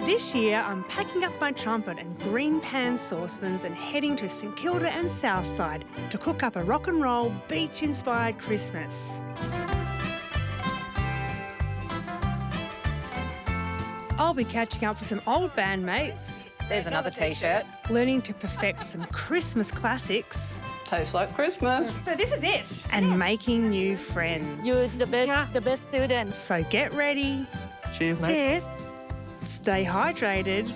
This year, I'm packing up my trumpet and green pan saucepans and heading to St Kilda and Southside to cook up a rock and roll, beach-inspired Christmas. I'll be catching up with some old bandmates. There's another T-shirt. Learning to perfect some Christmas classics. Tastes like Christmas. So this is it. And making new friends. You're the best student. So get ready. Cheers, mate. Cheers. Stay hydrated.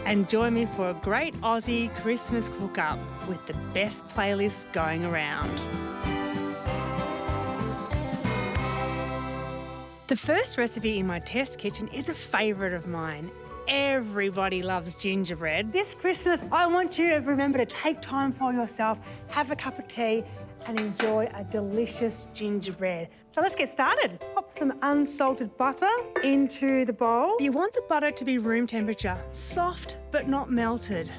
And join me for a great Aussie Christmas cook-up with the best playlist going around. The first recipe in my test kitchen is a favourite of mine. Everybody loves gingerbread. This Christmas, I want you to remember to take time for yourself, have a cup of tea and enjoy a delicious gingerbread. So let's get started. Pop some unsalted butter into the bowl. You want the butter to be room temperature, soft but not melted.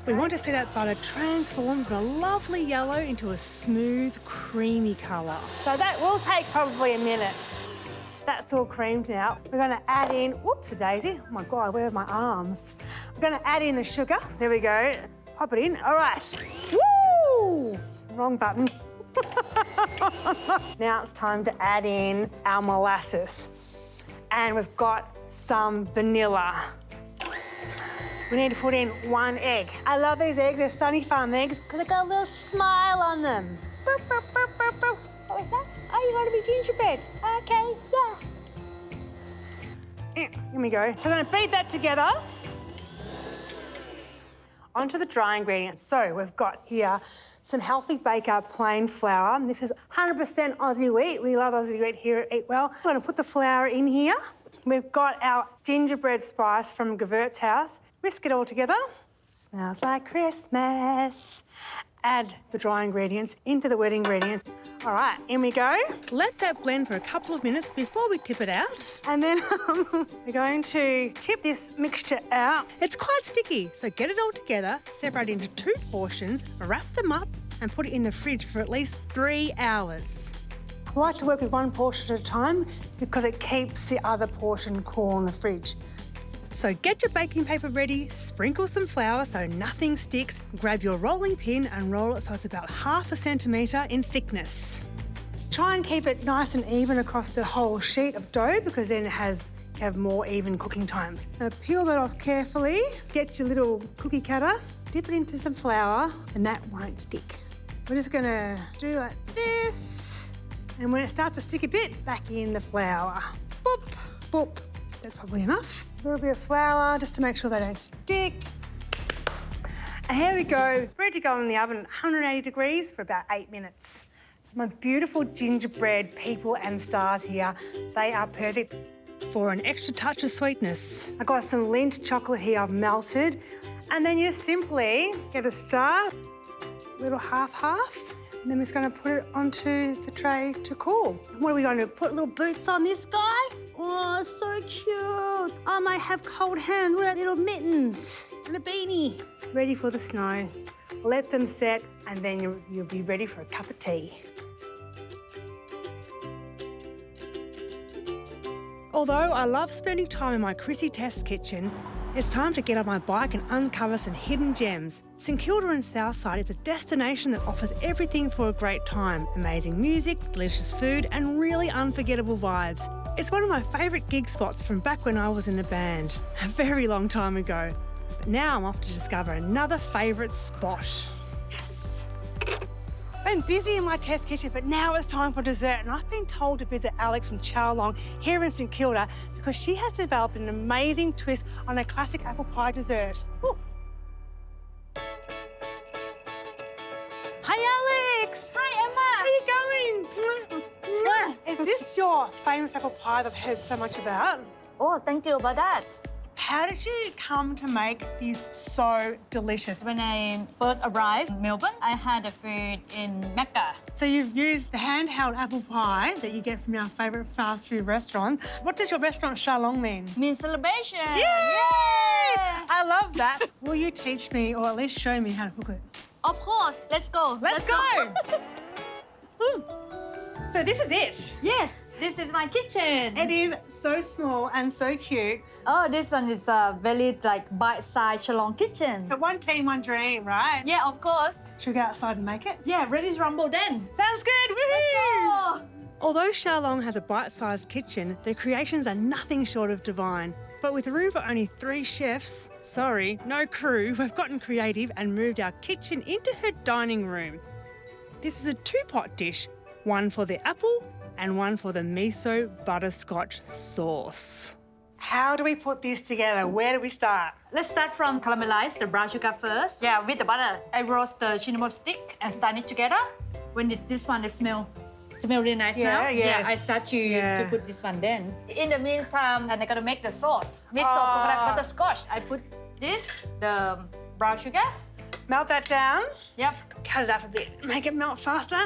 We want to see that butter transform from a lovely yellow into a smooth, creamy colour. So that will take probably a minute. That's all creamed now. We're going to add in, whoops-a-daisy. Oh my God, where are my arms? We're going to add in the sugar. There we go. Pop it in. All right. Woo! Wrong button. Now it's time to add in our molasses. And we've got some vanilla. We need to put in 1 egg. I love these eggs. They're Sunny Farm eggs because they've got a little smile on them. Boop, boop, boop, boop, boop. What was that? Oh, you want to be gingerbread? Okay, yeah. Here we go. So we're going to beat that together. Onto the dry ingredients. So we've got here some Healthy Baker plain flour. This is 100% Aussie wheat. We love Aussie wheat here at EatWell. We're going to put the flour in here. We've got our gingerbread spice from Gevert's house. Whisk it all together. Smells like Christmas. Add the dry ingredients into the wet ingredients. All right, in we go. Let that blend for a couple of minutes before we tip it out. And then we're going to tip this mixture out. It's quite sticky, so get it all together, separate into 2 portions, wrap them up and put it in the fridge for at least 3 hours. I like to work with 1 portion at a time because it keeps the other portion cool in the fridge. So get your baking paper ready, sprinkle some flour so nothing sticks, grab your rolling pin and roll it so it's about 1/2 centimetre in thickness. Just try and keep it nice and even across the whole sheet of dough because then you have more even cooking times. Now peel that off carefully, get your little cookie cutter, dip it into some flour and that won't stick. We're just gonna do like this and when it starts to stick a bit, back in the flour. Boop, boop. That's probably enough. A little bit of flour just to make sure they don't stick. And here we go. Ready to go in the oven at 180 degrees for about 8 minutes. My beautiful gingerbread people and stars here, they are perfect. For an extra touch of sweetness, I've got some Lindt chocolate here I've melted. And then you simply get a star, a little half-half. And then we're just going to put it onto the tray to cool. What are we going to do? Put little boots on this guy? Oh, so cute. I might have cold hands. What about little mittens and a beanie? Ready for the snow. Let them set and then you'll be ready for a cup of tea. Although I love spending time in my Chrissy test kitchen, it's time to get on my bike and uncover some hidden gems. St Kilda and Southside is a destination that offers everything for a great time. Amazing music, delicious food and really unforgettable vibes. It's one of my favourite gig spots from back when I was in a band, a very long time ago. But now I'm off to discover another favourite spot. Yes! I've been busy in my test kitchen, but now it's time for dessert and I've been told to visit Alex from Chowlong here in St Kilda because she has developed an amazing twist on a classic apple pie dessert. Ooh. Hi, Alex! Hi, Emma! How are you going? Is this your famous apple pie that I've heard so much about? Oh, thank you about that. How did you come to make this so delicious? When I first arrived in Melbourne, I had the food in Mecca. So you've used the handheld apple pie that you get from our favourite fast food restaurant. What does your restaurant Chowlong mean? Means celebration. Yay! Yay! I love that. Will you teach me or at least show me how to cook it? Of course. Let's go. Let's go. So this is it? Yes. This is my kitchen. It is so small and so cute. Oh, this one is a very like bite-sized salon kitchen. But one team, one dream, right? Yeah, of course. Should we go outside and make it? Yeah, ready to rumble then. Sounds good, woohoo! Oh. Although Shalong has a bite-sized kitchen, their creations are nothing short of divine. But with room for only 3 chefs, sorry, no crew, we've gotten creative and moved our kitchen into her dining room. This is a 2-pot dish, one for the apple and one for the miso butterscotch sauce. How do we put this together? Where do we start? Let's start from caramelize the brown sugar first. Yeah, with the butter. I roast the cinnamon stick and stand it together. When this one smell really nice now. Yeah. I start to put this one then. In the meantime, I'm gonna make the sauce. Miso coconut butterscotch. I put the brown sugar. Melt that down. Yep. Cut it up a bit. Make it melt faster.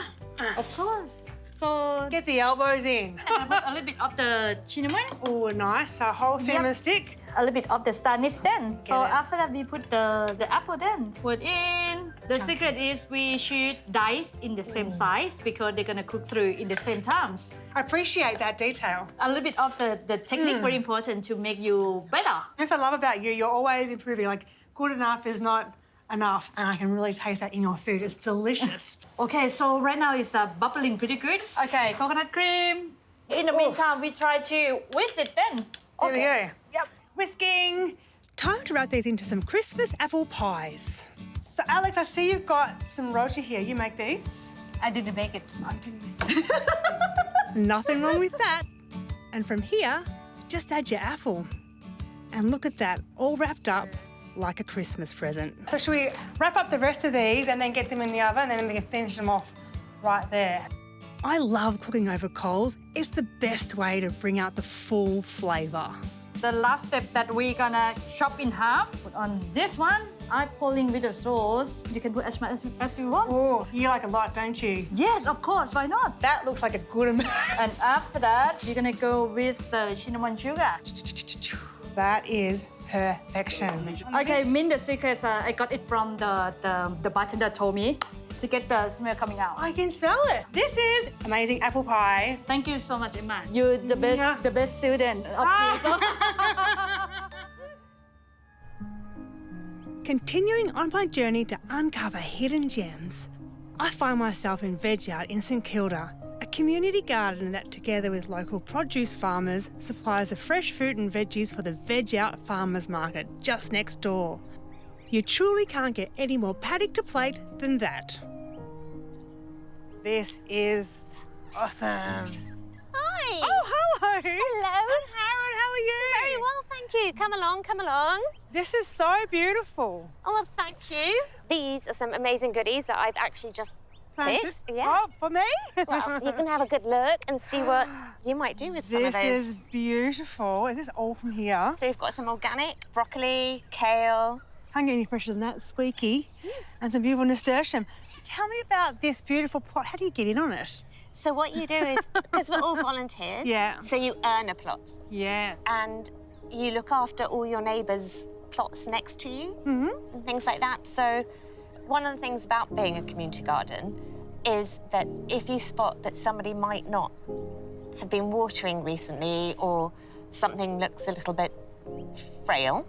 Of course. So Get the elbows in. I put a little bit of the cinnamon, Oh, nice. A whole cinnamon stick. a little bit of the anise then. So it. after that, we put the apple then. Put in. The secret is we should dice in the same size because they're gonna cook through in the same times. I appreciate that detail. A little bit of the technique very important to make you better. That's what I love about you. You're always improving. Like, good enough is not enough. And I can really taste that in your food. It's delicious. Okay, so right now it's bubbling pretty good. Okay, coconut cream. In the meantime, we try to whisk it then. There we go. Yep. Whisking. Time to wrap these into some Christmas apple pies. So, Alex, I see you've got some roti here. You make these? I didn't make it. I didn't. Nothing wrong with that. And from here, just add your apple. And look at that, all wrapped up like a Christmas present. So should we wrap up the rest of these and then get them in the oven and then we can finish them off right there? I love cooking over coals. It's the best way to bring out the full flavour. The last step that we're gonna chop in half. Put on this one. I'm pulling with the sauce. You can put as much as you want. Oh, you like a lot, don't you? Yes, of course. Why not? That looks like a good amount. And after that, you're gonna go with the cinnamon sugar. That is perfection. Okay, mint the secrets. I got it from the bartender told me to get the smell coming out. I can sell it. This is amazing apple pie. Thank you so much, Emma. You're the best, Yeah. the best student of me. Continuing on my journey to uncover hidden gems, I find myself in Veg Out in St Kilda, a community garden that, together with local produce farmers, supplies the fresh fruit and veggies for the Veg Out Farmers Market just next door. You truly can't get any more paddock to plate than that. This is awesome. Hi. Oh, hello. Hello. Aaron, how are you? Very well, thank you. Come along, come along. This is so beautiful. Oh, well, thank you. These are some amazing goodies that I've actually just picked. Yeah. Oh, for me? Well, you can have a good look and see what you might do with some of This those. is beautiful. Is this all from here? So we've got some organic broccoli, kale. Can't get any fresher than that. Squeaky. And some beautiful nasturtium. Tell me about this beautiful plot. How do you get in on it? So what you do is, because we're all volunteers, Yeah. so you earn a plot Yeah. and you look after all your neighbours' plots next to you Mm-hmm. and things like that. So one of the things about being a community garden is that if you spot that somebody might not have been watering recently or something looks a little bit frail,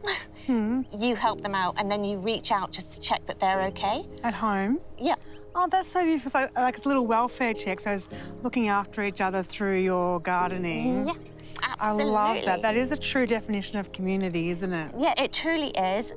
you help them out and then you reach out just to check that they're okay. At home? Yeah. Oh, that's so beautiful. So, like, it's a little welfare check. So it's looking after each other through your gardening. Yeah, I absolutely. love that. That is a true definition of community, isn't it? Yeah, it truly is.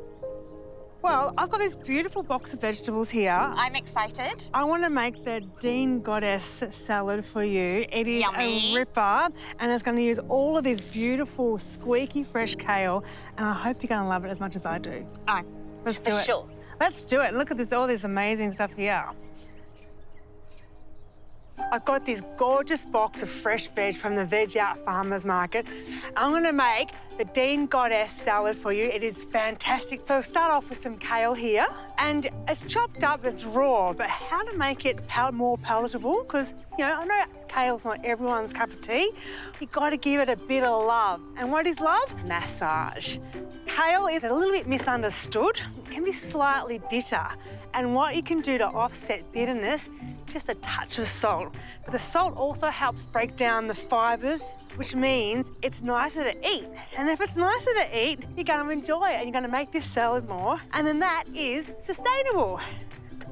Well, I've got this beautiful box of vegetables here. I'm excited. I want to make the Dean Goddess salad for you. It is Yummy. a ripper, and it's going to use all of this beautiful, squeaky, fresh kale, and I hope you're going to love it as much as I do. Oh, Let's do for it. sure. Let's do it. Look at this, all this amazing stuff here. I've got this gorgeous box of fresh veg from the Veg Out Farmers Market. I'm going to make the Dean Goddess salad for you. It is fantastic. So start off with some kale here. And it's chopped up, it's raw, but how to make it more palatable? Because, you know, I know kale's not everyone's cup of tea. You've got to give it a bit of love. And what is love? Massage. Kale is a little bit misunderstood. It can be slightly bitter. And what you can do to offset bitterness, just a touch of salt. But the salt also helps break down the fibres, which means it's nicer to eat. And if it's nicer to eat, you're going to enjoy it and you're going to make this salad more. And then that is sustainable.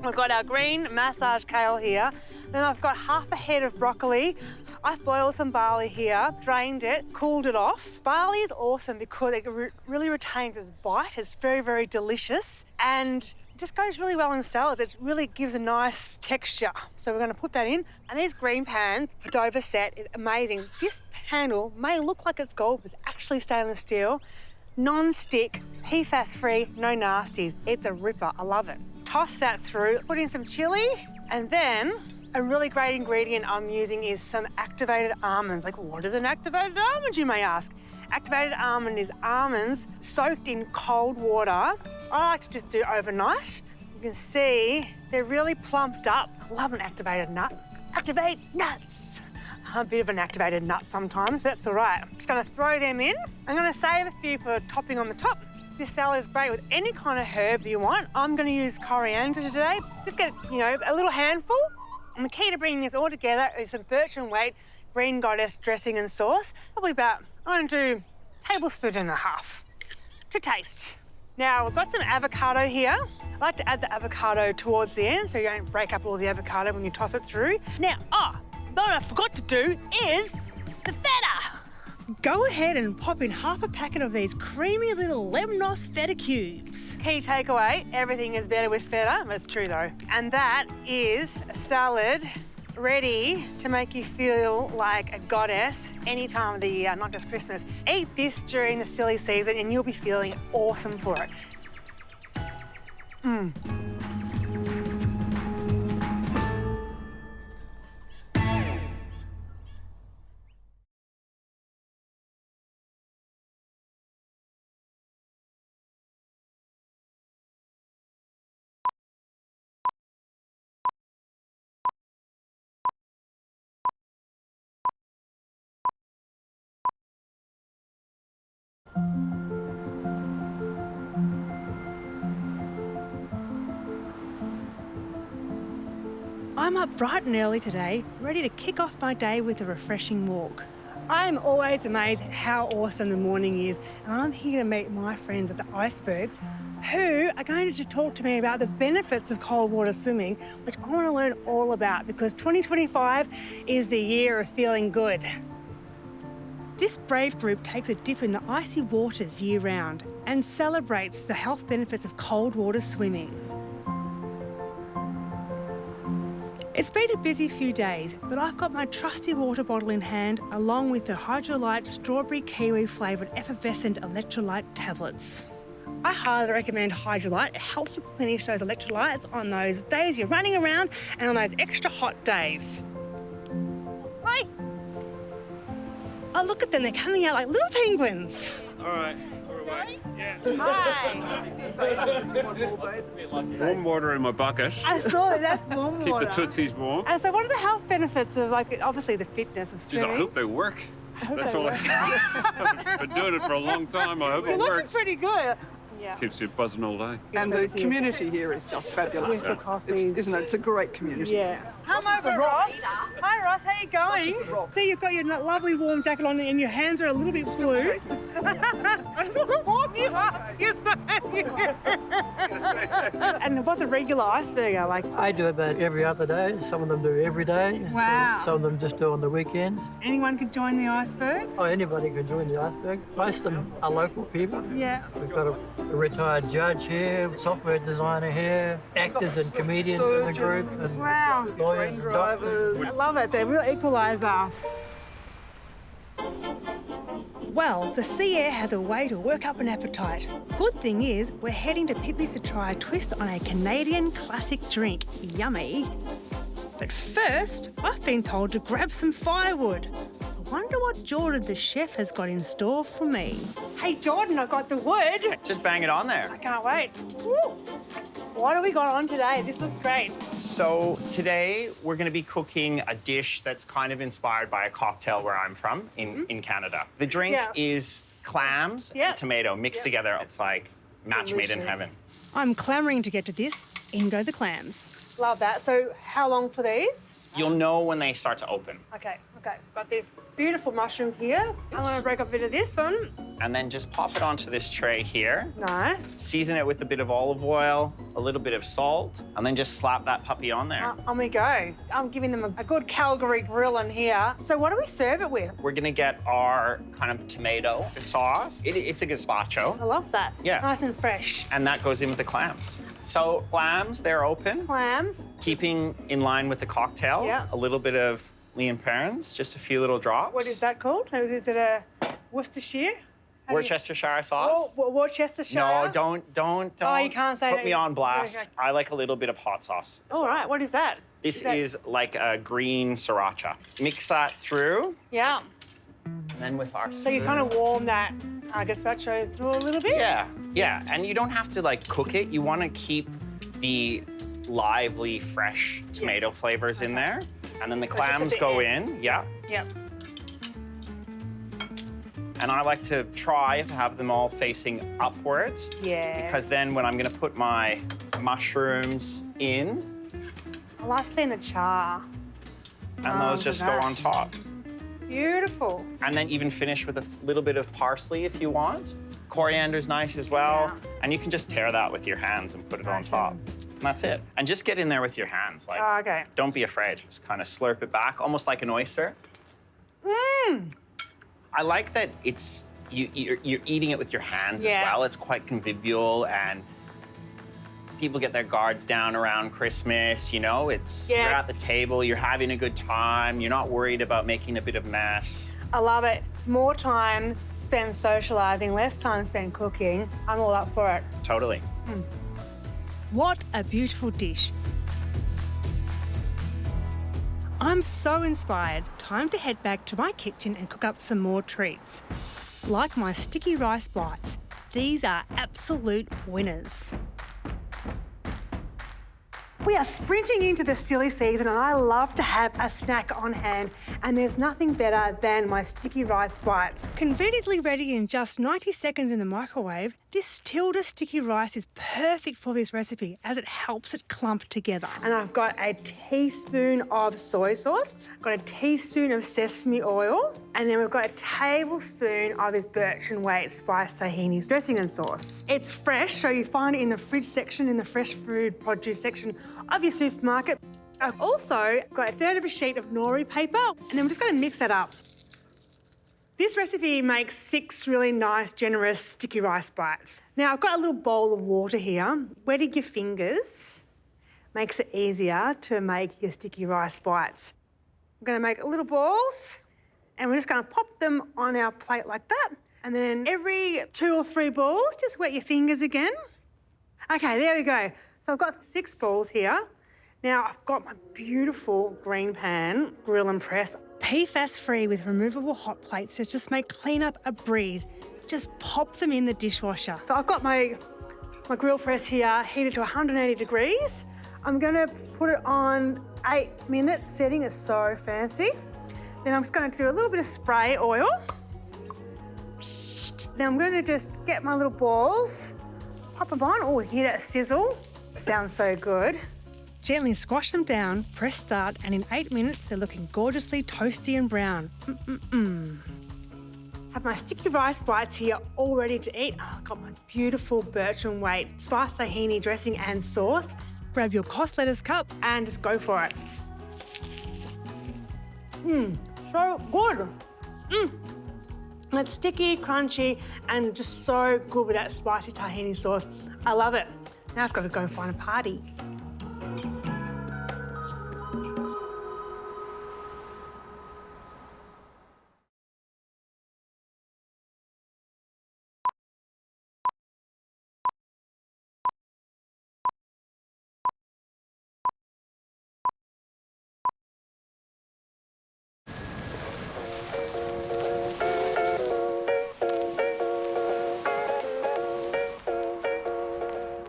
I've got our green massage kale here. Then I've got half a head of broccoli. I've boiled some barley here, drained it, cooled it off. Barley is awesome because it really retains its bite. It's very, very delicious and it just goes really well in salads. It really gives a nice texture. So we're going to put that in. And these green pans, for Dover set, is amazing. This handle may look like it's gold, but it's actually stainless steel. Non-stick, PFAS-free, no nasties. It's a ripper. I love it. Toss that through, put in some chili, and then a really great ingredient I'm using is some activated almonds. Like, what is an activated almond, you may ask? Activated almond is almonds soaked in cold water. I like to just do it overnight. You can see they're really plumped up. I love an activated nut. Activate nuts. I'm a bit of an activated nut sometimes, but that's all right. I'm just gonna throw them in. I'm gonna save a few for topping on the top. This salad is great with any kind of herb you want. I'm gonna use coriander today. Just get, a little handful. And the key to bringing this all together is some birch and weight green goddess dressing and sauce. Probably about, I'm gonna do a tablespoon and a half to taste. Now, we've got some avocado here. I like to add the avocado towards the end so you don't break up all the avocado when you toss it through. Now, what I forgot to do is the feta. Go ahead and pop in half a packet of these creamy little lemnos feta cubes. Key takeaway, everything is better with feta. That's true though. And that is a salad ready to make you feel like a goddess any time of the year, not just Christmas. Eat this during the silly season and you'll be feeling awesome for it. I'm up bright and early today, ready to kick off my day with a refreshing walk. I'm always amazed at how awesome the morning is, and I'm here to meet my friends at the Icebergs, who are going to talk to me about the benefits of cold water swimming, which I want to learn all about because 2025 is the year of feeling good. This brave group takes a dip in the icy waters year-round and celebrates the health benefits of cold water swimming. It's been a busy few days, but I've got my trusty water bottle in hand, along with the Hydrolyte strawberry kiwi flavoured effervescent electrolyte tablets. I highly recommend Hydrolyte. It helps replenish those electrolytes on those days you're running around and on those extra hot days. Hi. Oh, look at them. They're coming out like little penguins. All right, we're away. Yeah. Hi. Warm water in my bucket. I saw it. That's warm Keep water. the tootsies warm. And so what are the health benefits of, obviously the fitness of Jeez, swimming? I hope they work. That's they all work. I've been doing it for a long time. I hope You're it looking works. pretty good. Yeah. Keeps you buzzing all day. And the community here is just fabulous. With the coffees. Isn't it? It's a great community. Yeah. Come over, Ross. Hi, Ross. How you going? See, you've got your lovely warm jacket on and your hands are a little bit blue. I just want to warm you up. You're so And what's a regular iceberger like? I do about every other day. Some of them do every day. Wow. Some of them just do on the weekends. Anyone can join the icebergs? Oh, anybody can join the iceberg. Most of them are local people. Yeah. We've got a retired judge here, software designer here, actors and comedians in the group, and Wow. lawyers and doctors. I love it. They're a real equaliser. Well, the sea air has a way to work up an appetite. Good thing is, we're heading to Pippi's to try a twist on a Canadian classic drink. Yummy. But first, I've been told to grab some firewood. I wonder what Jordan, the chef, has got in store for me. Hey, Jordan, I got the wood. Just bang it on there. I can't wait. Woo. What have we got on today? This looks great. So today we're going to be cooking a dish that's kind of inspired by a cocktail where I'm from in Canada. The drink is clams Yep. and tomato mixed together. It's like match made in Delicious. heaven. I'm clamouring to get to this. In go the clams. Love that. So how long for these? You'll know when they start to open. Okay. Got these beautiful mushrooms here. I'm going to break up a bit of this one. And then just pop it onto this tray here. Nice. Season it with a bit of olive oil, a little bit of salt, and then just slap that puppy on there. On we go. I'm giving them a good Calgary grill in here. So what do we serve it with? We're gonna get our kind of tomato sauce. It's a gazpacho, I love that. Yeah. Nice and fresh. and that goes in with the clams. So clams, they're open, Clams. keeping in line with the cocktail. Yeah. A little bit of Leon Perrins, just a few little drops. What is that called? Is it a Worcestershire? How do you- Worcestershire sauce. Oh, Worcestershire? No, don't. Oh, you can't say put that. me on blast. Okay. I like a little bit of hot sauce. All right, what is that? This that- is like a green sriracha. Mix that through, Yeah. and then with our So you kind of warm that gazpacho through a little bit? Yeah, and you don't have to like cook it. You want to keep the lively, fresh tomato flavors in there, and then the So just at clams the go end. in. Yeah, Yep. and I like to try to have them all facing upwards. Yeah. Because then when I'm going to put my mushrooms in, I like seeing the char. and Oh, those just go nice. on top. Beautiful. And then even finish with a little bit of parsley if you want. Coriander's nice as well. Yeah. And you can just tear that with your hands and put it on Nice top. and- And that's it. And just get in there with your hands. Like, Oh, okay. don't be afraid. Just kind of slurp it back, almost like an oyster. Mmm. I like that you're eating it with your hands as Yeah. well. It's quite convivial, and people get their guards down around Christmas. You know, you're Yeah. at the table, you're having a good time. You're not worried about making a bit of mess. I love it. More time spent socialising, less time spent cooking. I'm all up for it. Totally. What a beautiful dish. I'm so inspired. Time to head back to my kitchen and cook up some more treats. Like my sticky rice bites, these are absolute winners. We are sprinting into the silly season and I love to have a snack on hand, and there's nothing better than my sticky rice bites. Conveniently ready in just 90 seconds in the microwave, this Tilda sticky rice is perfect for this recipe as it helps it clump together. And I've got a teaspoon of soy sauce, got a teaspoon of sesame oil, and then we've got a tablespoon of this birch and weight spiced tahini dressing and sauce. It's fresh, so you find it in the fridge section, in the fresh food produce section of your supermarket. I've also got a third of a sheet of nori paper, and then we're just going to mix that up. This recipe makes 6 really nice, generous sticky rice bites. Now, I've got a little bowl of water here. Wetting your fingers makes it easier to make your sticky rice bites. I'm going to make little balls, and we're just going to pop them on our plate like that. And then every 2 or 3 balls, just wet your fingers again. Okay, there we go. So I've got 6 balls here. Now I've got my beautiful green pan, grill and press. PFAS-free with removable hot plates that just make cleanup a breeze. Just pop them in the dishwasher. So I've got my grill press here heated to 180 degrees. I'm gonna put it on 8 minutes. Setting is so fancy. Then I'm just going to do a little bit of spray oil. Then I'm going to just get my little balls, pop them on. Oh, hear that sizzle? Sounds so good. Gently squash them down, press start, and in 8 minutes they're looking gorgeously toasty and brown. Have my sticky rice bites here all ready to eat. Oh, I've got my beautiful birch and weight spiced tahini dressing and sauce. Grab your cos lettuce cup and just go for it. So good. And it's sticky, crunchy, and just so good with that spicy tahini sauce. I love it. Now it's got to go and find a party.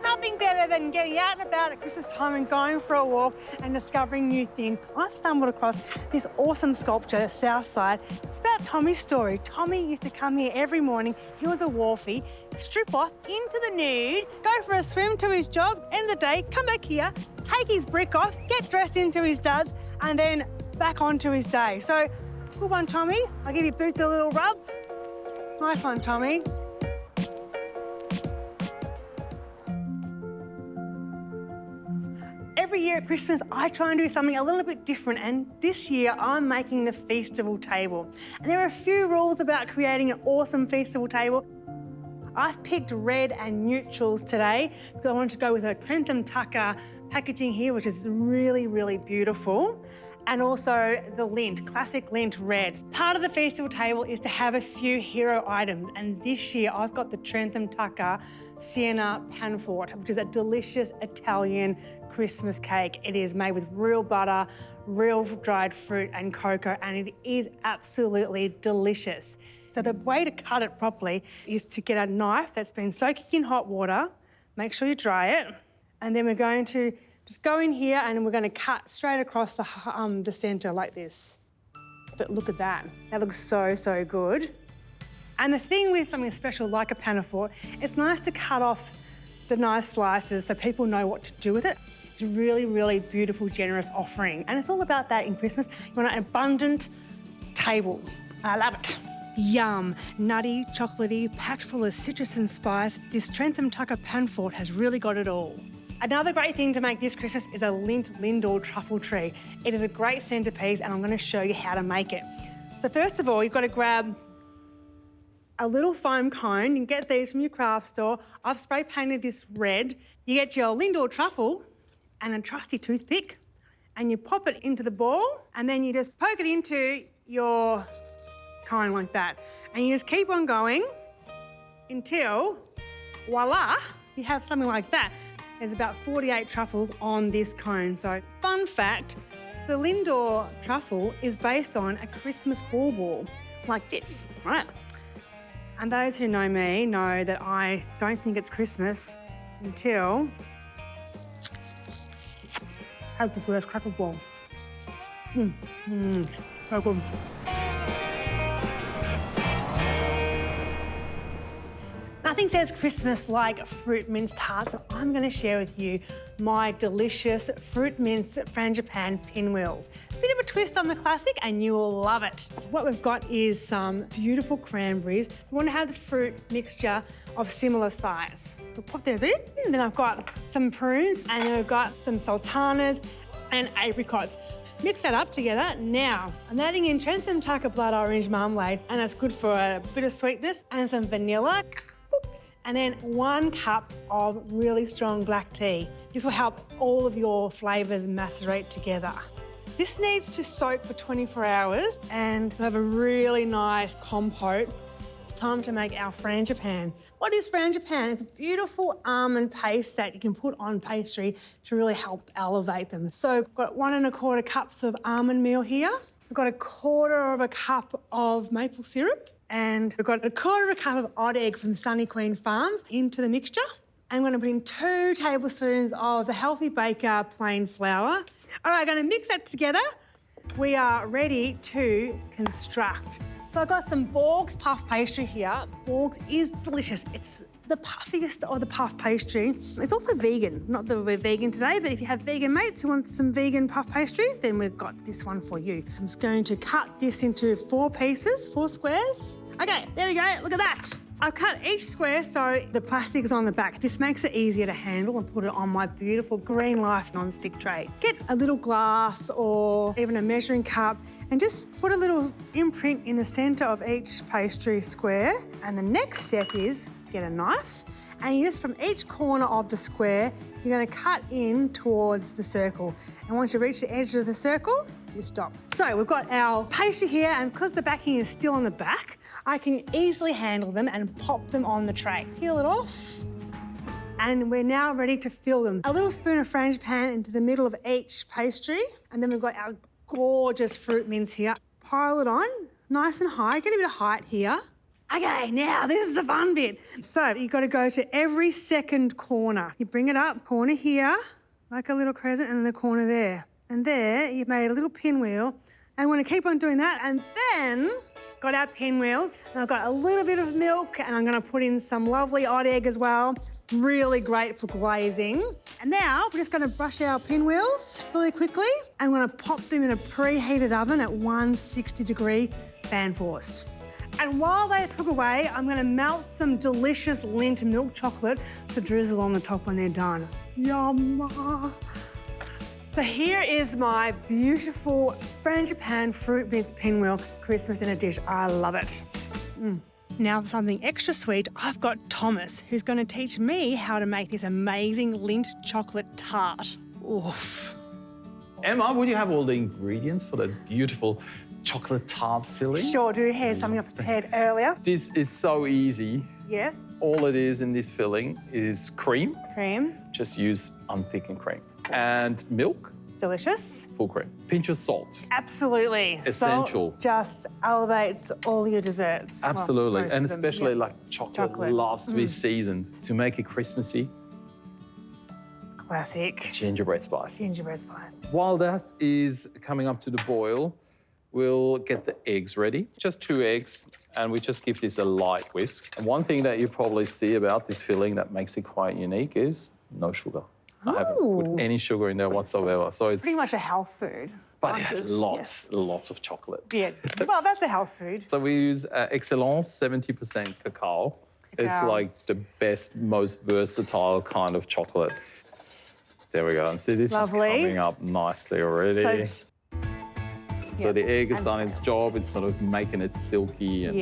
Nothing better than and getting out and about at Christmas time and going for a walk and discovering new things, I've stumbled across this awesome sculpture at Southside. It's about Tommy's story. Tommy used to come here every morning. He was a wharfie, strip off into the nude, go for a swim to his job, end of the day, come back here, take his brick off, get dressed into his duds, and then back onto his day. So, good one, Tommy. I'll give you both a little rub. Nice one, Tommy. Every year at Christmas, I try and do something a little bit different, and this year I'm making the Feastival table. And there are a few rules about creating an awesome Feastival table. I've picked red and neutrals today because I wanted to go with a Trentham Tucker packaging here, which is really, really beautiful. And also the lint, classic lint red. Part of the Feastival table is to have a few hero items, and this year I've got the Trentham Tucker Sienna Panfort, which is a delicious Italian Christmas cake. It is made with real butter, real dried fruit and cocoa, and it is absolutely delicious. So the way to cut it properly is to get a knife that's been soaking in hot water, make sure you dry it, and then we're going to just go in here and we're going to cut straight across the centre like this. But look at that. That looks so, so good. And the thing with something special like a panafort, it's nice to cut off the nice slices so people know what to do with it. It's a really, really beautiful, generous offering. And it's all about that in Christmas. You want an abundant table. I love it. Yum, nutty, chocolatey, packed full of citrus and spice, this Trentham Tucker Panfort has really got it all. Another great thing to make this Christmas is a lint Lindor truffle tree. It is a great centrepiece and I'm going to show you how to make it. So first of all, you've got to grab a little foam cone. You can get these from your craft store. I've spray painted this red. You get your Lindor truffle and a trusty toothpick and you pop it into the ball and then you just poke it into your cone like that. And you just keep on going until, voila, you have something like that. There's about 48 truffles on this cone. So, fun fact, the Lindor truffle is based on a Christmas bauble like this, right? And those who know me know that I don't think it's Christmas until I have the first cracker ball. So good. Nothing says Christmas like fruit mince tarts, so I'm going to share with you my delicious fruit mince frangipane pinwheels. Bit of a twist on the classic and you will love it. What we've got is some beautiful cranberries. We want to have the fruit mixture of similar size. We'll pop those in, and then I've got some prunes, and then we've got some sultanas and apricots. Mix that up together. Now, I'm adding in Trentham Tucker blood orange marmalade, and that's good for a bit of sweetness, and some vanilla. And then 1 cup of really strong black tea. This will help all of your flavours macerate together. This needs to soak for 24 hours and we'll have a really nice compote. It's time to make our frangipane. What is frangipane? It's a beautiful almond paste that you can put on pastry to really help elevate them. So I've got 1 1/4 cups of almond meal here. I've got 1/4 cup of maple syrup. And we've got 1/4 cup of odd egg from Sunny Queen Farms into the mixture. I'm going to put in 2 tablespoons of the Healthy Baker plain flour. All right, I'm going to mix that together. We are ready to construct. So I've got some Borg's puff pastry here. Borg's is delicious. It's the puffiest of the puff pastry. It's also vegan. Not that we're vegan today, but if you have vegan mates who want some vegan puff pastry, then we've got this one for you. I'm just going to cut this into 4 pieces, 4 squares. Okay, there we go, look at that. I've cut each square so the plastic is on the back. This makes it easier to handle and put it on my beautiful Green Life non-stick tray. Get a little glass or even a measuring cup and just put a little imprint in the centre of each pastry square. And the next step is get a knife and you just from each corner of the square, you're going to cut in towards the circle. And once you reach the edge of the circle, you stop. So we've got our pastry here, and because the backing is still on the back, I can easily handle them and pop them on the tray. Peel it off, and we're now ready to fill them. A little spoon of frangipane into the middle of each pastry, and then we've got our gorgeous fruit mince here. Pile it on, nice and high, get a bit of height here. Okay, now this is the fun bit. So you've got to go to every second corner. You bring it up, corner here, like a little crescent, and then the corner there. And there, you've made a little pinwheel. And we're going to keep on doing that. And then got our pinwheels. And I've got a little bit of milk, and I'm going to put in some lovely odd egg as well. Really great for glazing. And now we're just going to brush our pinwheels really quickly. I'm going to pop them in a preheated oven at 160-degree fan forced. And while they cook away, I'm going to melt some delicious Lindt milk chocolate to drizzle on the top when they're done. Yum! So here is my beautiful Frangipane fruit mince pinwheel Christmas in a dish. I love it. Now for something extra sweet, I've got Thomas, who's going to teach me how to make this amazing Lindt chocolate tart. Oof. Emma, would you have all the ingredients for that beautiful chocolate tart filling? Sure do. Here's something I prepared earlier. This is so easy. Yes. All it is in this filling is cream. Cream. Just use unthickened cream. And milk, Delicious. full cream. Pinch of salt. Absolutely. Essential. Salt just elevates all your desserts. Well, Absolutely. most And of them, especially yeah. like chocolate, Chocolate. loves to be seasoned to make it Christmassy. Classic. Gingerbread spice. Gingerbread spice. While that is coming up to the boil, we'll get the eggs ready. Just 2 eggs, and we just give this a light whisk. And one thing that you probably see about this filling that makes it quite unique is no sugar. I haven't put any sugar in there whatsoever. So it's Pretty much a health food. but it has lots of chocolate. Yeah. Well, that's a health food. So we use Excellence 70% cacao. It's Cacao. like the best, most versatile kind of chocolate. There we go. And see, this Lovely. is coming up nicely already. So the egg has done its job. It's sort of making it silky and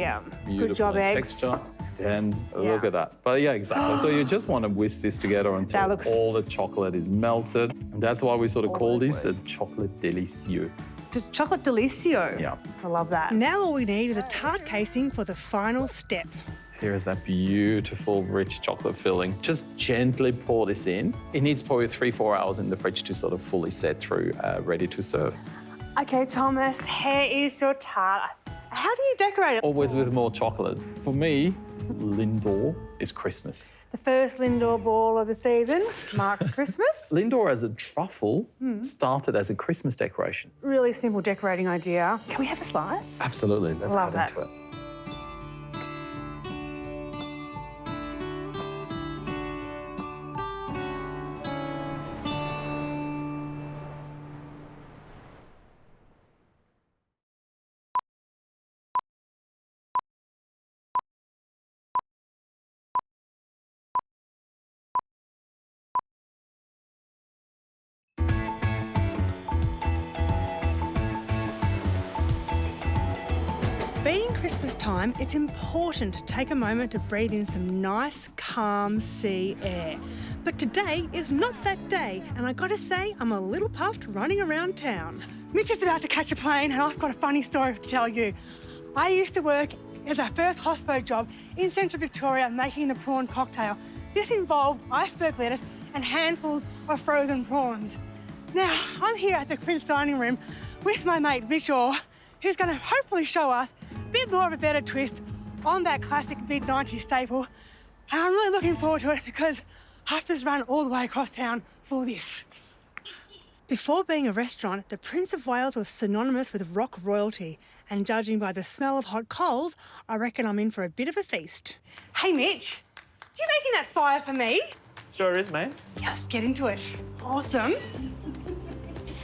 beautiful Good job, in eggs. texture. Then look at that. But yeah, exactly. So you just want to whisk this together until all the chocolate is melted. And that's why we sort of call this a chocolate délicieux. Chocolate Delicio. Yeah. I love that. Now all we need is a tart casing for the final step. Here is that beautiful, rich chocolate filling. Just gently pour this in. It needs probably 3-4 hours in the fridge to sort of fully set through, ready to serve. Okay, Thomas, here is your tart. How do you decorate it? Always with more chocolate. For me, Lindor is Christmas. The first Lindor ball of the season marks Christmas. Lindor as a truffle started as a Christmas decoration. Really simple decorating idea. Can we have a slice? Absolutely, let's Love cut that. into it. Being Christmas time, it's important to take a moment to breathe in some nice, calm sea air. But today is not that day, and I gotta say, I'm a little puffed running around town. Mitch is about to catch a plane, and I've got a funny story to tell you. I used to work as our first hospo job in Central Victoria making the prawn cocktail. This involved iceberg lettuce and handfuls of frozen prawns. Now, I'm here at the Queen's dining room with my mate Vishal, who's going to hopefully show us a bit more of a better twist on that classic mid-90s staple. And I'm really looking forward to it because I have to run all the way across town for this. Before being a restaurant, the Prince of Wales was synonymous with rock royalty, and judging by the smell of hot coals, I reckon I'm in for a bit of a feast. Hey, Mitch, you making that fire for me? Sure is, mate. Yeah, let's get into it. Awesome.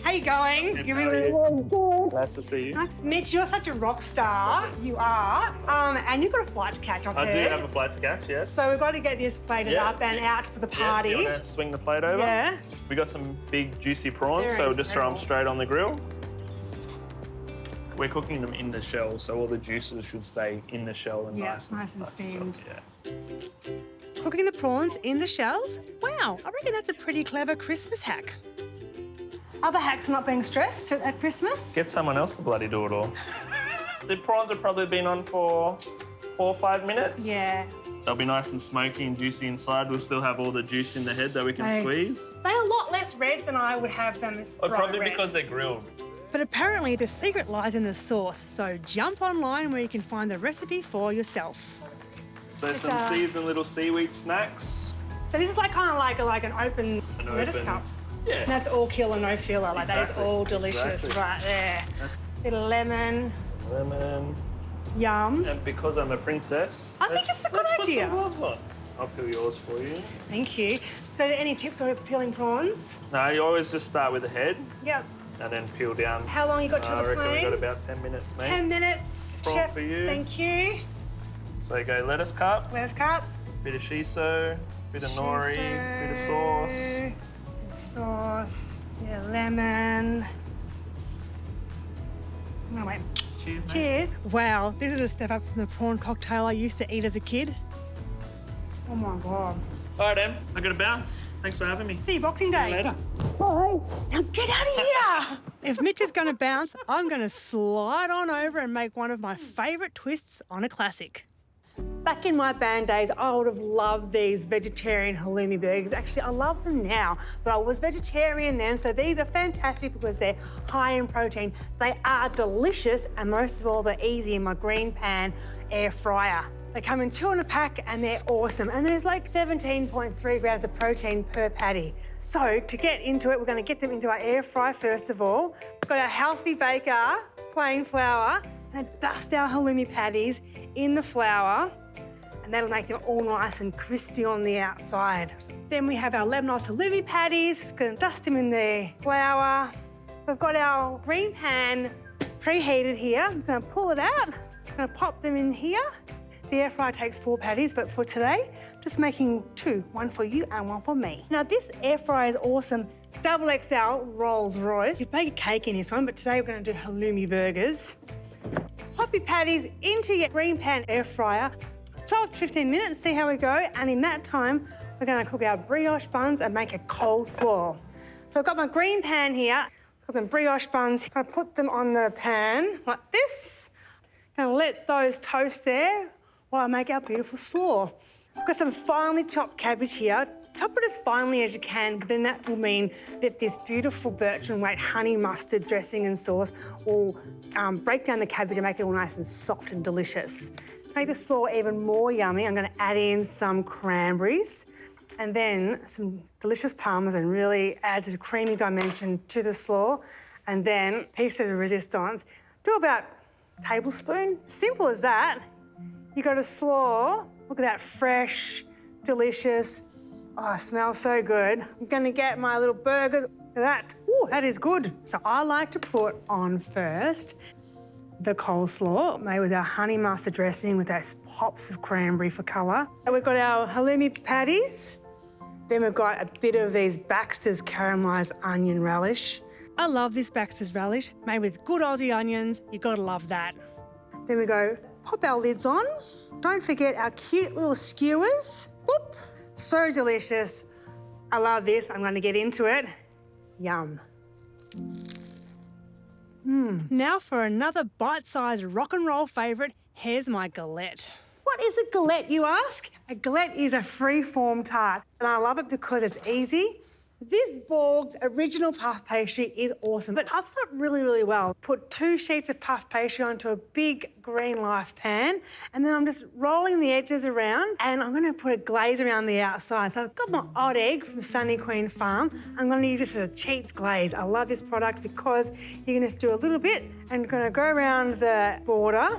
How you going? Give me a how are little. Nice to see you. Nice. Mitch, you're such a rock star. You are. And you've got a flight to catch, I've I heard. do have a flight to catch, yes. So we've got to get this plated Yeah. up and out for the party. Yeah, you want to swing the plate over? Yeah. We got some big juicy prawns, Very so we'll just throw them incredible. straight on the grill. We're cooking them in the shell, so all the juices should stay in the shell and Yeah, nice and cooked, steamed. Yeah. Cooking the prawns in the shells? Wow, I reckon that's a pretty clever Christmas hack. Other hacks for not being stressed at Christmas? Get someone else to bloody do it all. The prawns have probably been on for 4 or 5 minutes. Yeah. They'll be nice and smoky and juicy inside. We'll still have all the juice in the head that we can Hey. squeeze. They're a lot less red than I would have them as Oh, bright probably red. because they're grilled. But apparently the secret lies in the sauce, so jump online where you can find the recipe for yourself. So some seasoned little seaweed snacks. So this is like kind of like an open lettuce cup. Yeah. And that's all killer, no filler. Like that is all delicious Exactly. right there. Bit of lemon. Lemon. Yum. And because I'm a princess, I think it's a good idea. Put some gloves on. I'll peel yours for you. Thank you. So any tips for peeling prawns? No, you always just start with the head Yep. and then peel down. How long you got to I the reckon plane? we got about 10 minutes, mate. 10 minutes. Prawn Chef, for you. thank you. So you go lettuce cup, Lettuce cup. bit of shiso, bit of nori, bit of sauce. Bit of sauce. Bit of lemon. Oh, wait. Cheers, mate. Cheers. Wow, this is a step up from the prawn cocktail I used to eat as a kid. Oh my God. All right, Em, I got to bounce. Thanks for having me. See you Boxing Day. See you later. Bye. Now get out of here. If Mitch is going to bounce, I'm going to slide on over and make one of my favourite twists on a classic. Back in my band days, I would have loved these vegetarian halloumi burgers. Actually, I love them now, but I was vegetarian then, so these are fantastic because they're high in protein. They are delicious, and most of all, they're easy in my green pan air fryer. They come in 2 in a pack and they're awesome. And there's like 17.3 grams of protein per patty. So to get into it, we're going to get them into our air fry first of all. We've got our healthy baker, plain flour, and dust our halloumi patties in the flour. And that'll make them all nice and crispy on the outside. Then we have our Lebanese halloumi patties. Going to dust them in the flour. We've got our green pan preheated here. I'm going to pull it out. I'm going to pop them in here. The air fryer takes 4 patties, but for today, just making 2, 1 for you and 1 for me. Now this air fryer is awesome. Double XL Rolls Royce. You bake a cake in this one, but today we're going to do halloumi burgers. Pop your patties into your green pan air fryer. 12 to 15 minutes, see how we go. And in that time, we're going to cook our brioche buns and make a coleslaw. So I've got my green pan here. Got some brioche buns. I'm going to put them on the pan like this. Going to let those toast there while I make our beautiful slaw. I've got some finely chopped cabbage here. Chop it as finely as you can, but then that will mean that this beautiful birch and weight honey mustard dressing and sauce will break down the cabbage and make it all nice and soft and delicious. To make the slaw even more yummy, I'm going to add in some cranberries and then some delicious parmesan. Really adds a creamy dimension to the slaw. And then piece of resistance. Do about a tablespoon. Simple as that. You got a slaw. Look at that, fresh, delicious. Oh, it smells so good. I'm gonna get my little burger. Look at that. Ooh, that is good. So I like to put on first the coleslaw made with our honey mustard dressing with those pops of cranberry for colour. And we've got our halloumi patties. Then we've got a bit of these Baxter's caramelised onion relish. I love this Baxter's relish, made with good Aussie onions. You gotta love that. Then we go, pop our lids on. Don't forget our cute little skewers. Boop. So delicious. I love this. I'm gonna get into it. Yum. Now for another bite-sized rock and roll favourite, here's my galette. What is a galette, you ask? A galette is a free-form tart, and I love it because it's easy. This Borg's original puff pastry is awesome, but puffs up really, really well. Put 2 sheets of puff pastry onto a big green life pan, and then I'm just rolling the edges around, and I'm gonna put a glaze around the outside. So I've got my odd egg from Sunny Queen Farm. I'm gonna use this as a cheats glaze. I love this product because you can just do a little bit and you're gonna go around the border.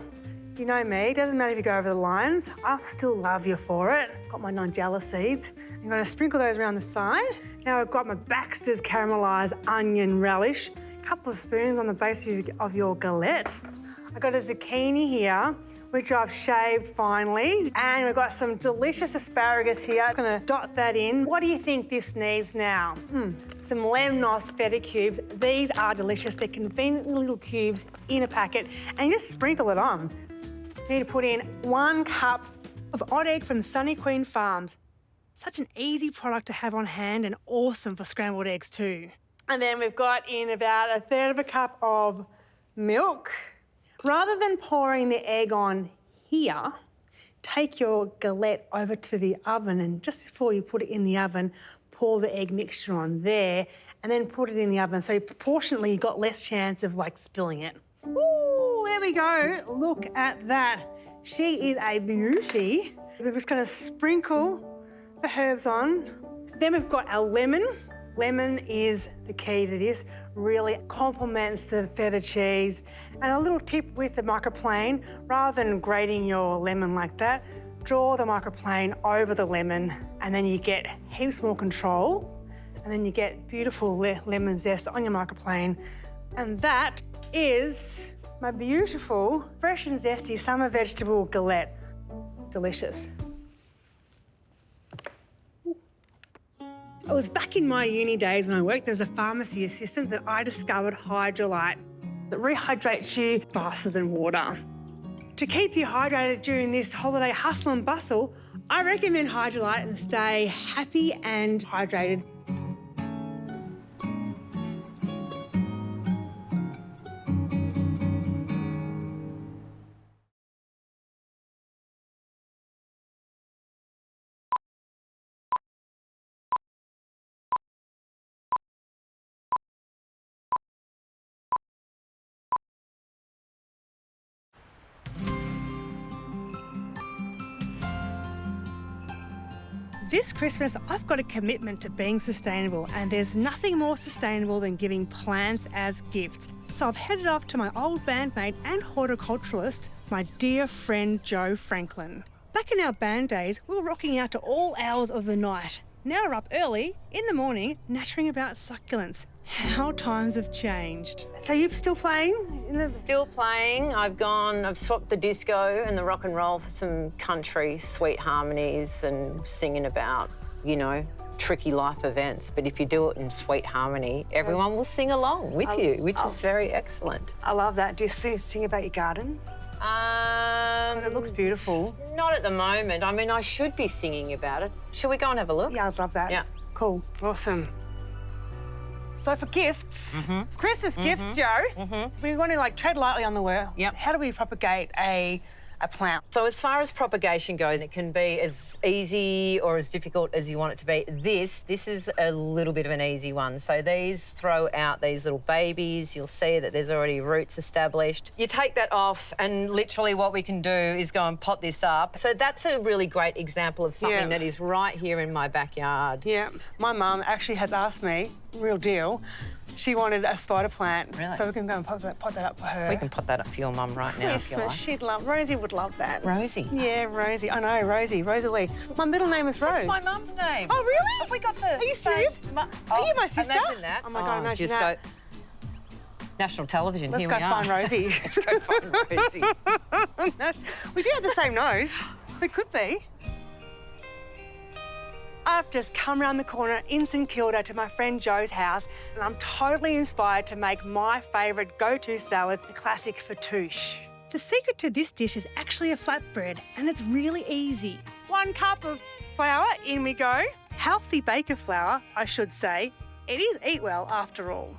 You know me, it doesn't matter if you go over the lines, I'll still love you for it. Got my Nigella seeds. I'm gonna sprinkle those around the side. Now I've got my Baxter's caramelised onion relish. A couple of spoons on the base of your galette. I've got a zucchini here, which I've shaved finely. And we've got some delicious asparagus here. I'm gonna dot that in. What do you think this needs now? Some lemnos feta cubes. These are delicious. They're convenient little cubes in a packet. And you just sprinkle it on. You need to put in 1 cup of odd egg from Sunny Queen Farms. Such an easy product to have on hand and awesome for scrambled eggs too. And then we've got in about 1/3 cup of milk. Rather than pouring the egg on here, take your galette over to the oven and just before you put it in the oven, pour the egg mixture on there, and then put it in the oven. So proportionately, you've got less chance of like spilling it. Ooh, there we go. Look at that. She is a beauty. We're just going to sprinkle the herbs on. Then we've got our lemon. Lemon is the key to this, really complements the feta cheese. And a little tip with the microplane, rather than grating your lemon like that, draw the microplane over the lemon and then you get heaps more control and then you get beautiful lemon zest on your microplane. And that is my beautiful, fresh and zesty summer vegetable galette. Delicious. It was back in my uni days when I worked as a pharmacy assistant that I discovered Hydrolite. It rehydrates you faster than water. To keep you hydrated during this holiday hustle and bustle, I recommend Hydrolite and stay happy and hydrated. This Christmas, I've got a commitment to being sustainable, and there's nothing more sustainable than giving plants as gifts. So I've headed off to my old bandmate and horticulturalist, my dear friend Jo Franklin. Back in our band days, we were rocking out to all hours of the night. Now we're up early, in the morning, nattering about succulents. How times have changed. So you're still playing? Still playing. I've swapped the disco and the rock and roll for some country sweet harmonies and singing about, you know, tricky life events. But if you do it in sweet harmony, everyone will sing along with you, which is very excellent. I love that. Do you sing about your garden? It looks beautiful. Not at the moment. I mean, I should be singing about it. Shall we go and have a look? Yeah, I'd love that. Yeah. Cool. Awesome. So for gifts, Christmas gifts, Jo, we want to like tread lightly on the word. Yep. How do we propagate a plant? So as far as propagation goes, it can be as easy or as difficult as you want it to be. This is a little bit of an easy one. So these throw out these little babies. You'll see that there's already roots established. You take that off and literally what we can do is go and pot this up. So that's a really great example of something that is right here in my backyard. Yeah. My mum actually has asked me, real deal, she wanted a spider plant. Really? So we can go and pot that up for her. We can pot that up for your mum right now if you like. Christmas, she'd love, Rosie would love that. Rosie? Yeah, Rosie. I know, Rosalie. My middle name is Rose. That's my mum's name. Oh, really? Have we got the... Are you serious? Are you my sister? Imagine that. Oh, my God, imagine just that. Go... National television, Let's here go we are. find Rosie. Let's go find Rosie. We do have the same nose. We could be. I've just come around the corner in St Kilda to my friend Jo's house, and I'm totally inspired to make my favourite go-to salad, the classic fattoush. The secret to this dish is actually a flatbread, and it's really easy. 1 cup of flour, in we go. Healthy baker flour, I should say. It is EatWell after all.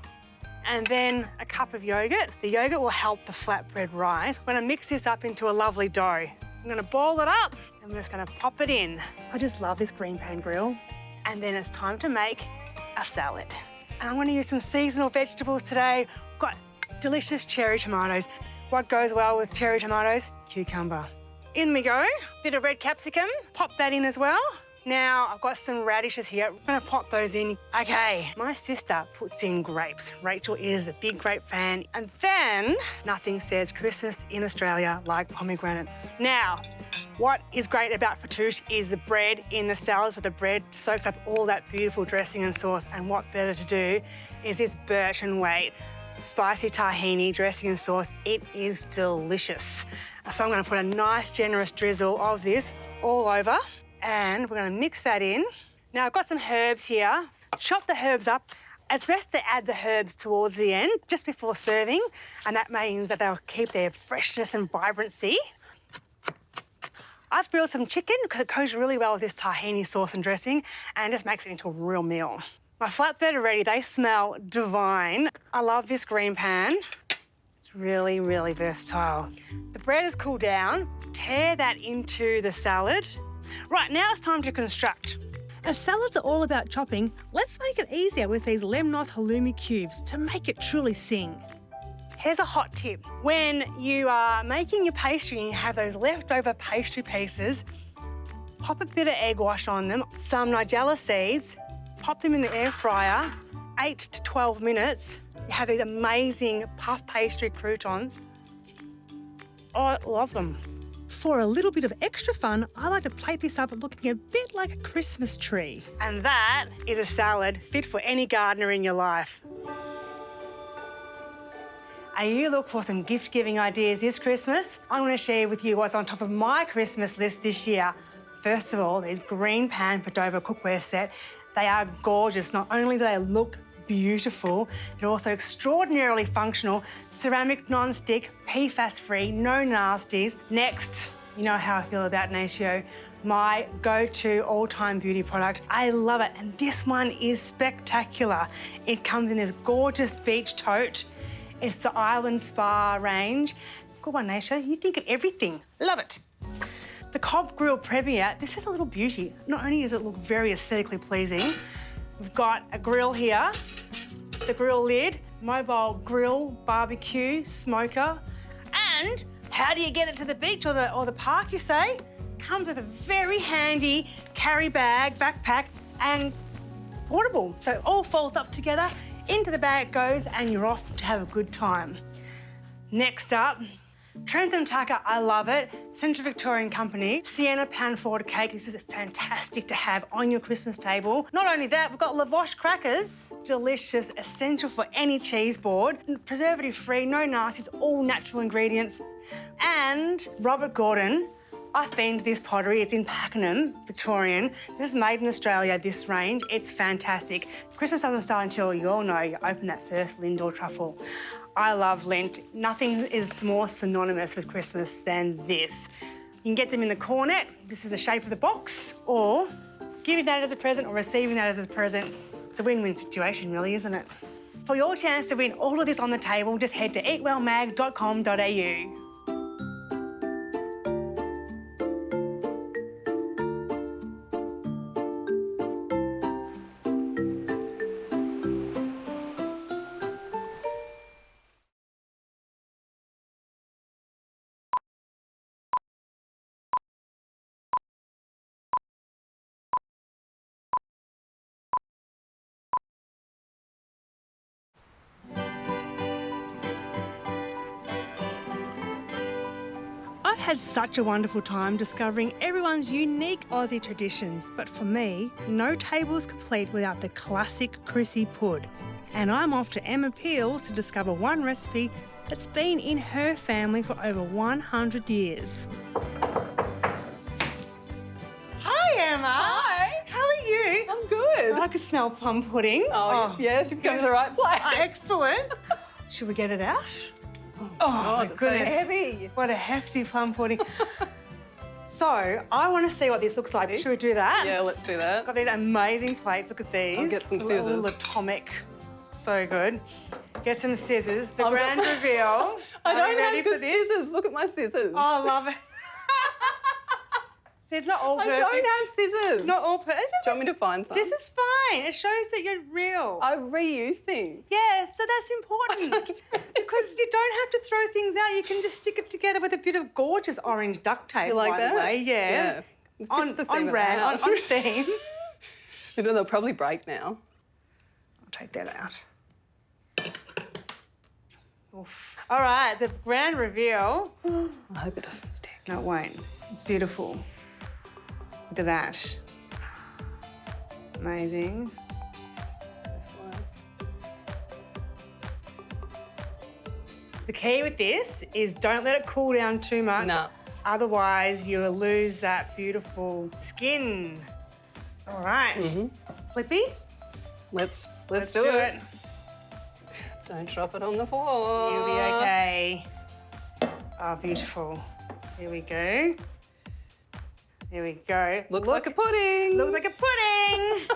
And then a cup of yoghurt. The yoghurt will help the flatbread rise. We're going to mix this up into a lovely dough. I'm going to boil it up and we're just going to pop it in. I just love this green pan grill. And then it's time to make a salad. And I'm going to use some seasonal vegetables today. We've got delicious cherry tomatoes. What goes well with cherry tomatoes? Cucumber. In we go. Bit of red capsicum. Pop that in as well. Now, I've got some radishes here. I'm going to pop those in. Okay, my sister puts in grapes. Rachel is a big grape fan. And then, nothing says Christmas in Australia like pomegranate. Now, what is great about fattoush is the bread in the salad. So the bread soaks up all that beautiful dressing and sauce. And what better to do is this birch and wheat spicy tahini dressing and sauce. It is delicious. So I'm going to put a nice, generous drizzle of this all over. And we're going to mix that in. Now, I've got some herbs here. Chop the herbs up. It's best to add the herbs towards the end, just before serving, and that means that they'll keep their freshness and vibrancy. I've grilled some chicken because it goes really well with this tahini sauce and dressing and just makes it into a real meal. My flatbread are ready. They smell divine. I love this green pan. It's really, really versatile. The bread has cooled down. Tear that into the salad. Right, now it's time to construct. As salads are all about chopping, let's make it easier with these lemnos halloumi cubes to make it truly sing. Here's a hot tip. When you are making your pastry and you have those leftover pastry pieces, pop a bit of egg wash on them, some nigella seeds, pop them in the air fryer, 8 to 12 minutes. You have these amazing puff pastry croutons. Oh, I love them. For a little bit of extra fun, I like to plate this up looking a bit like a Christmas tree. And that is a salad fit for any gardener in your life. Are you looking for some gift-giving ideas this Christmas? I want to share with you what's on top of my Christmas list this year. First of all, these green pan Padova cookware set. They are gorgeous. Not only do they look beautiful, they're also extraordinarily functional. Ceramic non-stick, PFAS-free, no nasties. Next, you know how I feel about Natio, my go-to all-time beauty product. I love it, and this one is spectacular. It comes in this gorgeous beach tote. It's the Island Spa range. Good one, Naisha. You think of everything. Love it. The Cob Grill Premier, this is a little beauty. Not only does it look very aesthetically pleasing, we've got a grill here, the grill lid, mobile grill, barbecue, smoker, and how do you get it to the beach or the park, you say? Comes with a very handy carry bag, backpack, and portable. So it all folds up together, into the bag it goes, and you're off to have a good time. Next up, Trentham Tucker, I love it. Central Victorian Company. Sienna pan forward cake. This is fantastic to have on your Christmas table. Not only that, we've got Lavoche crackers. Delicious, essential for any cheese board. Preservative-free, no nasties, all natural ingredients. And Robert Gordon. I've been to this pottery. It's in Pakenham, Victorian. This is made in Australia, this range. It's fantastic. Christmas doesn't start until, you all know, you open that first Lindor truffle. I love Lent. Nothing is more synonymous with Christmas than this. You can get them in the cornet. This is the shape of the box, or giving that as a present or receiving that as a present. It's a win-win situation, really, isn't it? For your chance to win all of this on the table, just head to eatwellmag.com.au. I've had such a wonderful time discovering everyone's unique Aussie traditions, but for me, no table's complete without the classic Chrissy pud. And I'm off to Emma Peel's to discover one recipe that's been in her family for over 100 years. Hi, Emma. Hi. How are you? I'm good. I could smell plum pudding. Oh, yes, you've come to the right place. Excellent. Should we get it out? Oh, my it's goodness. so heavy. What a hefty plum pudding. So, I want to see what this looks like. Should we do that? Yeah, let's do that. Got these amazing plates. Look at these. I'll get some A little scissors. atomic. So good. Get some scissors. The grand reveal. I Are don't you ready have for good this? scissors. Look at my scissors. Oh, I love it. See, it's not all I perfect. don't have scissors. Not all perfect. Do you want me to find some? This is fine. It shows that you're real. I reuse things. Yeah, so that's important. Because you don't have to throw things out. You can just stick it together with a bit of gorgeous orange duct tape, You like by that? the way. Yeah. It fits On the theme on of the brand, house. on theme. You know, they'll probably break now. I'll take that out. Oof. All right, the grand reveal. I hope it doesn't stick. No, it won't. It's beautiful. Look at that. Amazing. This one. The key with this is don't let it cool down too much. No. Otherwise, you'll lose that beautiful skin. All right. Flippy? Let's do it. Don't drop it on the floor. You'll be okay. Oh, beautiful. Here we go. Here we go. Looks like a pudding. Looks like a pudding.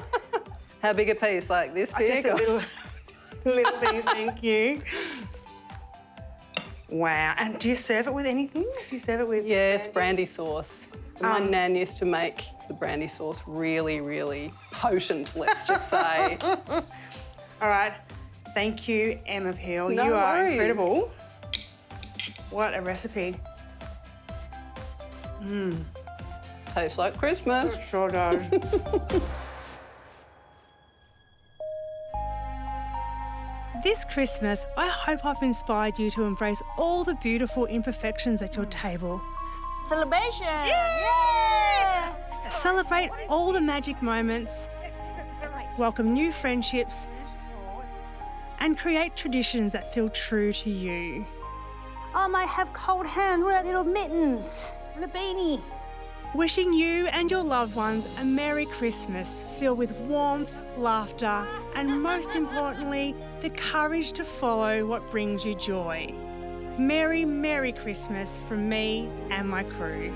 How big a piece? Like this big? Just a little things, thank you. Wow. And do you serve it with anything? Do you serve it with? Yes, brandy sauce. My nan used to make the brandy sauce really, really potent, let's just say. All right. Thank you, Emma Peel. No you are worries. incredible. What a recipe. Tastes like Christmas. Sure does. This Christmas, I hope I've inspired you to embrace all the beautiful imperfections at your table. Celebration! Yeah! Celebrate all the magic moments, welcome new friendships, and create traditions that feel true to you. I might have cold hands. What about little mittens and a beanie? Wishing you and your loved ones a Merry Christmas filled with warmth, laughter, and most importantly, the courage to follow what brings you joy. Merry, Merry Christmas from me and my crew.